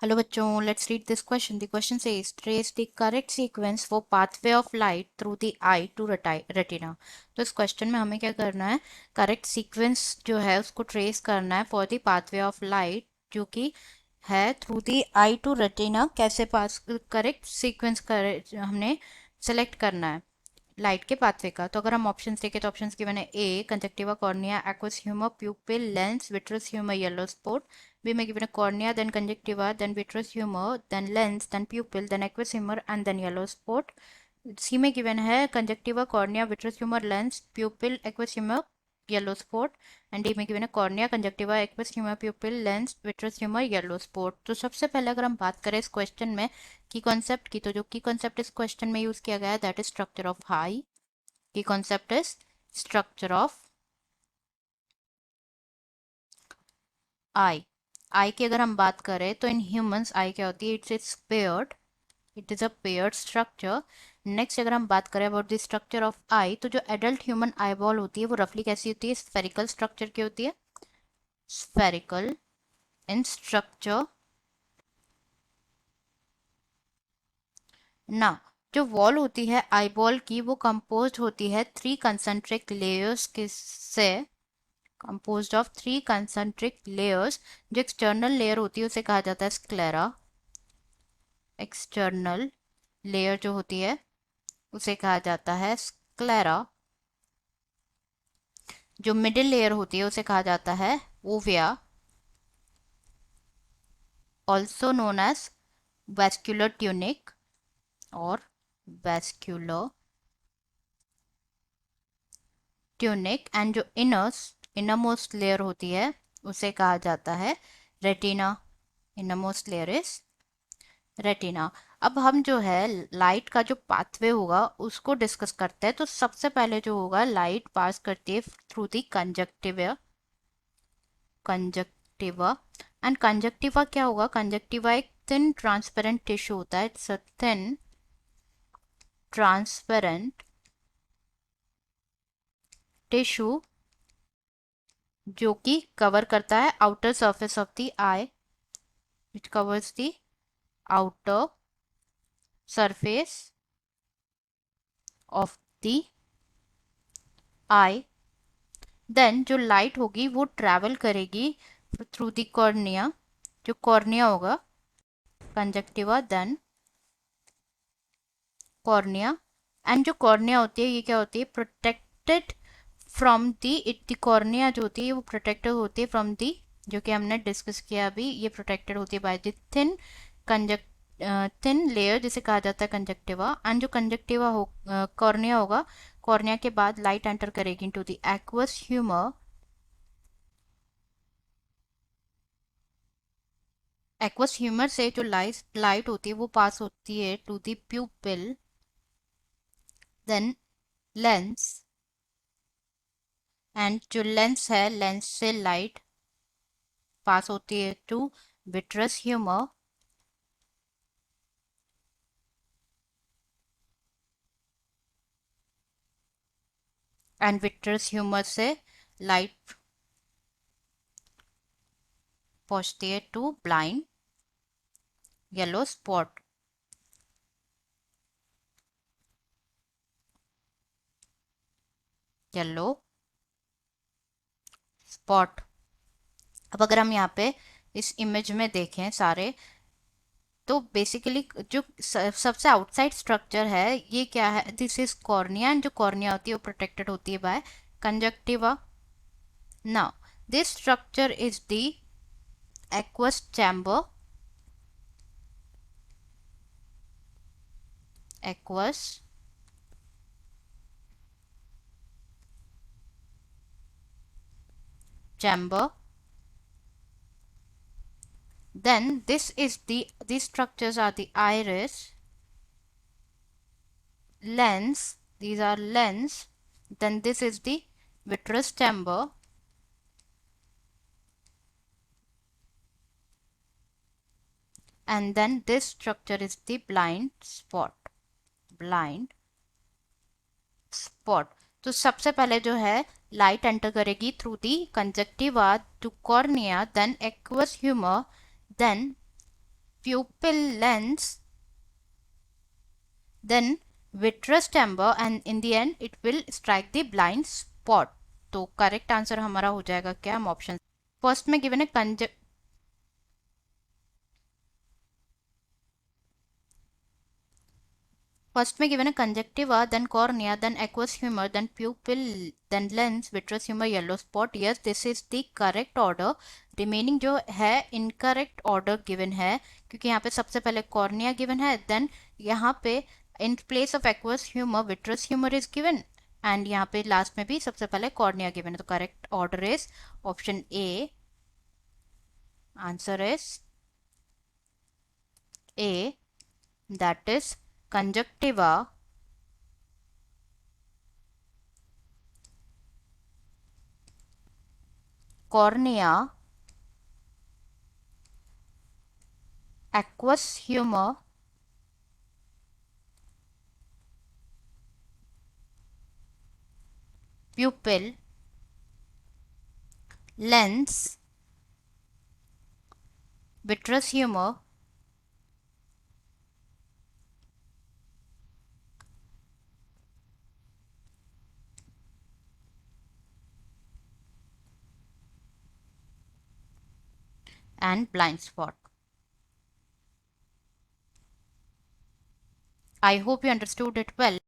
Hello बच्चों, let's read this question. The question says, trace the correct sequence for pathway of light through the eye to retina. तो इस question में हमें क्या करना है, करेक्ट सीक्वेंस जो है उसको ट्रेस करना है for the pathway of light जो कि है through the eye to retina. कैसे पास करेक्ट सीक्वेंस करे हमने सेलेक्ट करना है लाइट के पाथवे का. तो अगर हम ऑप्शंस देखें तो ऑप्शंस गिवन है A conjunctiva cornea aqueous humour pupil lens vitreous humour yellow spot. B में गिवन है cornea then conjunctiva then vitreous humour then lens then pupil then aqueous humour and then yellow spot. C में given है conjunctiva cornea vitreous humour lens pupil aqueous humour yellow spot. And D में given है cornea conjunctiva aqueous humour pupil lens vitreous humour yellow spot. तो सबसे पहले अगर हम बात करें इस क्वेश्चन में की कॉन्सेप्ट की, तो जो की कॉन्सेप्ट इस क्वेश्चन में यूज किया गया है दैट इज स्ट्रक्चर ऑफ आई. की कॉन्सेप्ट इज स्ट्रक्चर ऑफ आई. आई की अगर हम बात करें तो इन ह्यूमंस आई क्या होती है, it's paired, it is a paired structure. Next अगर हम बात करें अबाउट द स्ट्रक्चर ऑफ आई, तो जो एडल्ट ह्यूमन आई बॉल होती है वो रफली कैसी होती है, स्फेरिकल स्ट्रक्चर की होती है, स्फेरिकल इन स्ट्रक्चर. ना जो वॉल होती है आई बॉल की वो कंपोज होती है थ्री कंसेंट्रिक लेयर्स के से, composed of three concentric layers. जो एक्सटर्नल लेयर होती है उसे कहा जाता है स्क्लेरा. एक्सटर्नल लेयर जो होती है उसे कहा जाता है स्क्लेरा. जो मिडिल लेयर होती है उसे कहा जाता है uvea, also known as vascular tunic और वेस्क्यूलर ट्यूनिक. एंड जो इनर मोस्ट लेयर होती है उसे कहा जाता है retina. Inner most layer is retina. अब हम जो है लाइट का जो पाथवे होगा उसको डिस्कस करते हैं. तो सबसे पहले जो होगा लाइट पास करती है through the conjunctiva. Conjunctiva and conjunctiva क्या होगा, कंजक्टिवा एक थिन ट्रांसपेरेंट टिश्यू होता है. It's a thin transparent tissue जो कि कवर करता है outer surface of the eye. It covers the outer surface of the eye. Then जो लाइट होगी वो ट्रैवल करेगी थ्रू द कॉर्निया. जो कॉर्निया होगा कंजक्टिवा देन कॉर्निया. एंड जो कॉर्निया होती है ये क्या होती है, protected from the, it the cornea जो होती है वो प्रोटेक्टेड होती है फ्रॉम दी, जो कि हमने डिस्कस किया अभी, ये प्रोटेक्टेड होती है by the thin conjunct thin layer जिसे कहा जाता है कंजक्टिवा. एंड जो कंजक्टिवा हो कॉर्निया होगा, कॉर्निया के बाद लाइट एंटर करेगी into the aqueous humour. Aqueous humour से जो लाइट होती है वो पास होती है to the pupil then lens. And जो लेंस है लेंस से लाइट पास होती है to vitreous humour. And vitreous humour से लाइट पहुंचती है to blind yellow spot. Yellow spot. अब अगर हम यहाँ पे इस इमेज में देखें सारे, तो बेसिकली जो सबसे आउटसाइड स्ट्रक्चर है ये क्या है, दिस इज कॉर्निया. एंड जो कॉर्निया होती है वो प्रोटेक्टेड होती है by conjunctiva. Now this structure is the aqueous chamber. Aqueous chamber. Then this is these structures are the iris, lens, these are lens. Then this is the vitreous chamber. And then this structure is the blind spot. Blind spot. तो सबसे पहले जो है light enter करेगी through the conjunctiva to cornea then aqueous humour then pupil lens, then vitreous chamber, and in the end it will strike the blind spot. तो correct answer हमारा हो जाएगा क्या? हम ऑप्शन फर्स्ट में गिवन है First में given a conjunctiva, then cornea, then aqueous humor, then pupil, then lens, vitreous humor, yellow spot. Yes, this is the correct order. Remaining जो है incorrect order given है, क्योंकि यहाँ पे सबसे पहले cornea given है, then यहाँ पे in place of aqueous humor, vitreous humor is given, and यहाँ पे last में भी सबसे पहले cornea given है. तो correct order is option A. Answer is A, that is conjunctiva, cornea, aqueous humor, pupil, lens, vitreous humor, and blind spot. I hope you understood it well.